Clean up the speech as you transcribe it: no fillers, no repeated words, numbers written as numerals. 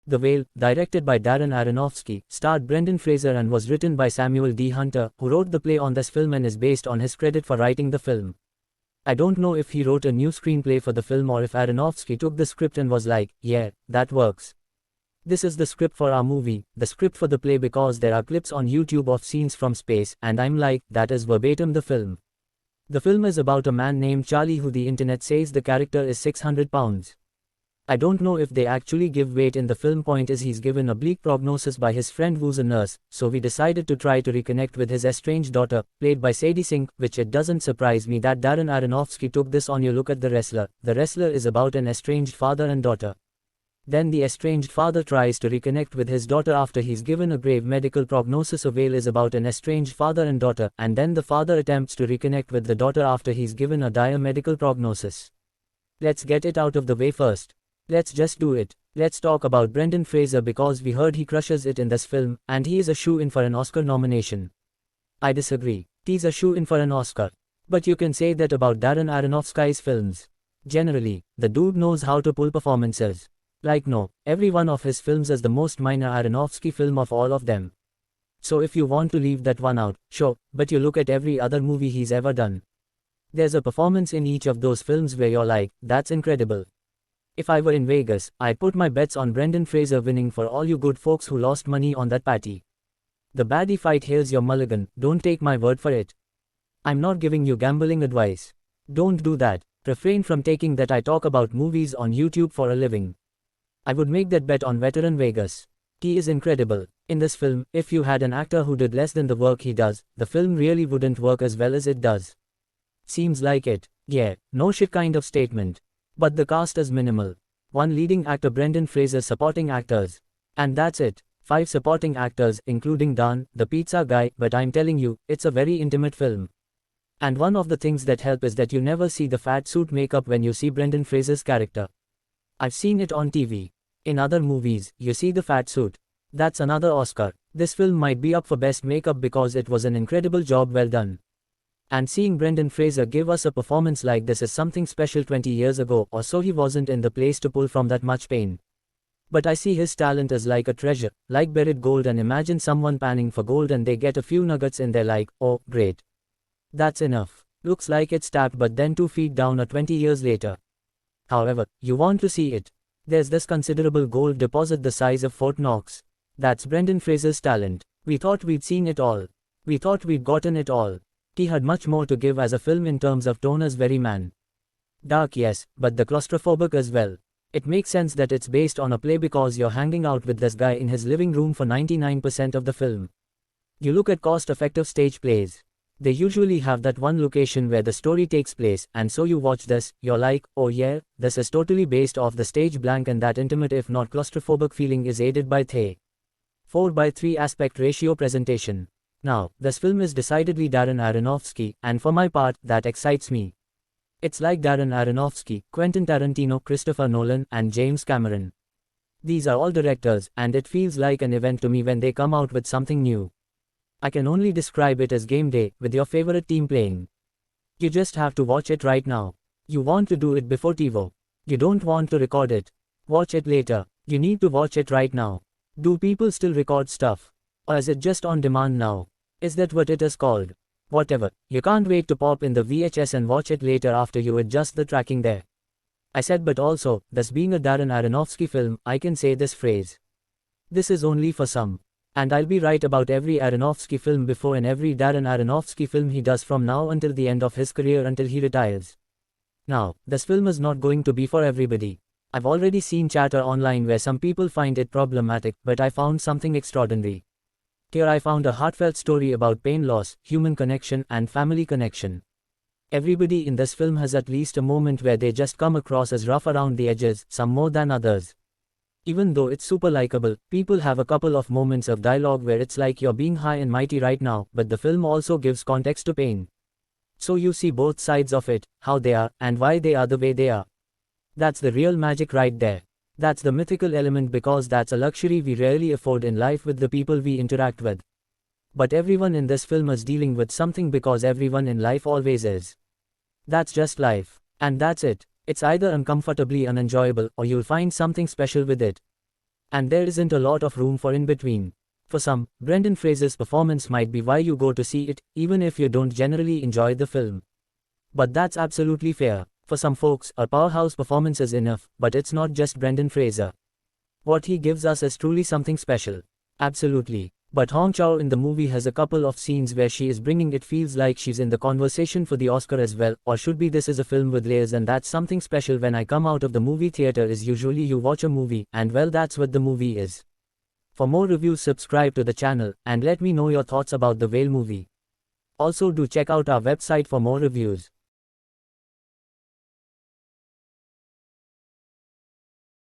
The Whale, directed by Darren Aronofsky, starred Brendan Fraser and was written by Samuel D. Hunter, who wrote the play on this film and is based on his credit for writing the film. I don't know if he wrote a new screenplay for the film or if Aronofsky took the script and was like, yeah, that works. This is the script for our movie, the script for the play, because there are clips on YouTube of scenes from space, and I'm like, that is verbatim the film. The film is about a man named Charlie who the internet says the character is 600 pounds. I don't know if they actually give weight in the film. Point is, he's given a bleak prognosis by his friend who's a nurse, so we decided to try to reconnect with his estranged daughter, played by Sadie Sink, which it doesn't surprise me that Darren Aronofsky took this on. You look at The Wrestler. The Wrestler is about an estranged father and daughter. Then the estranged father tries to reconnect with his daughter after he's given a grave medical prognosis. A Whale is about an estranged father and daughter, and then the father attempts to reconnect with the daughter after he's given a dire medical prognosis. Let's get it out of the way first. Let's just do it. Let's talk about Brendan Fraser because we heard he crushes it in this film, and he is a shoo-in for an Oscar nomination. I disagree. He's a shoo-in for an Oscar. But you can say that about Darren Aronofsky's films. Generally, the dude knows how to pull performances. Like no, every one of his films is the most minor Aronofsky film of all of them. So if you want to leave that one out, sure, but you look at every other movie he's ever done. There's a performance in each of those films where you're like, that's incredible. If I were in Vegas, I'd put my bets on Brendan Fraser winning for all you good folks who lost money on that patty. The baddie fight, here's your mulligan, don't take my word for it. I'm not giving you gambling advice. Don't do that. Refrain from taking that. I talk about movies on YouTube for a living. I would make that bet on veteran Vegas. He is incredible. In this film, if you had an actor who did less than the work he does, the film really wouldn't work as well as it does. Seems like it. Yeah, no shit kind of statement. But the cast is minimal. One leading actor, Brendan Fraser, supporting actors. And that's it. 5 supporting actors, including Dan, the pizza guy, but I'm telling you, it's a very intimate film. And one of the things that help is that you never see the fat suit makeup when you see Brendan Fraser's character. I've seen it on TV. In other movies, you see the fat suit. That's another Oscar. This film might be up for best makeup because it was an incredible job well done. And seeing Brendan Fraser give us a performance like this is something special. 20 years ago or so he wasn't in the place to pull from that much pain. But I see his talent as like a treasure, like buried gold, and imagine someone panning for gold and they get a few nuggets in there like, oh, great. That's enough. Looks like it's tapped, but then 2 feet down or 20 years later. However, you want to see it. There's this considerable gold deposit the size of Fort Knox. That's Brendan Fraser's talent. We thought we'd seen it all. We thought we'd gotten it all. He had much more to give as a film in terms of tone as very man. Dark, yes, but the claustrophobic as well. It makes sense that it's based on a play because you're hanging out with this guy in his living room for 99% of the film. You look at cost-effective stage plays. They usually have that one location where the story takes place, and so you watch this, you're like, oh yeah, this is totally based off the stage blank, and that intimate if not claustrophobic feeling is aided by the 4:3 aspect ratio presentation. Now, this film is decidedly Darren Aronofsky, and for my part, that excites me. It's like Darren Aronofsky, Quentin Tarantino, Christopher Nolan, and James Cameron. These are all directors, and it feels like an event to me when they come out with something new. I can only describe it as game day, with your favorite team playing. You just have to watch it right now. You want to do it before TiVo. You don't want to record it. Watch it later. You need to watch it right now. Do people still record stuff? Or is it just on demand now? Is that what it is called? Whatever, you can't wait to pop in the VHS and watch it later after you adjust the tracking there. I said, but also, this being a Darren Aronofsky film, I can say this phrase. This is only for some. And I'll be right about every Aronofsky film before and every Darren Aronofsky film he does from now until the end of his career, until he retires. Now, this film is not going to be for everybody. I've already seen chatter online where some people find it problematic, but I found something extraordinary. Here I found a heartfelt story about pain, loss, human connection, and family connection. Everybody in this film has at least a moment where they just come across as rough around the edges, some more than others. Even though it's super likable, people have a couple of moments of dialogue where it's like you're being high and mighty right now, but the film also gives context to pain. So you see both sides of it, how they are, and why they are the way they are. That's the real magic right there. That's the mythical element, because that's a luxury we rarely afford in life with the people we interact with. But everyone in this film is dealing with something, because everyone in life always is. That's just life. And that's it. It's either uncomfortably unenjoyable or you'll find something special with it. And there isn't a lot of room for in between. For some, Brendan Fraser's performance might be why you go to see it, even if you don't generally enjoy the film. But that's absolutely fair. For some folks, a powerhouse performance is enough, but it's not just Brendan Fraser. What he gives us is truly something special. Absolutely. But Hong Chow in the movie has a couple of scenes where she is bringing it feels like she's in the conversation for the Oscar as well, or should be this is a film with layers and that's something special when I come out of the movie theater is usually you watch a movie, and well that's what the movie is. For more reviews subscribe to the channel, and let me know your thoughts about the Whale movie. Also do check out our website for more reviews.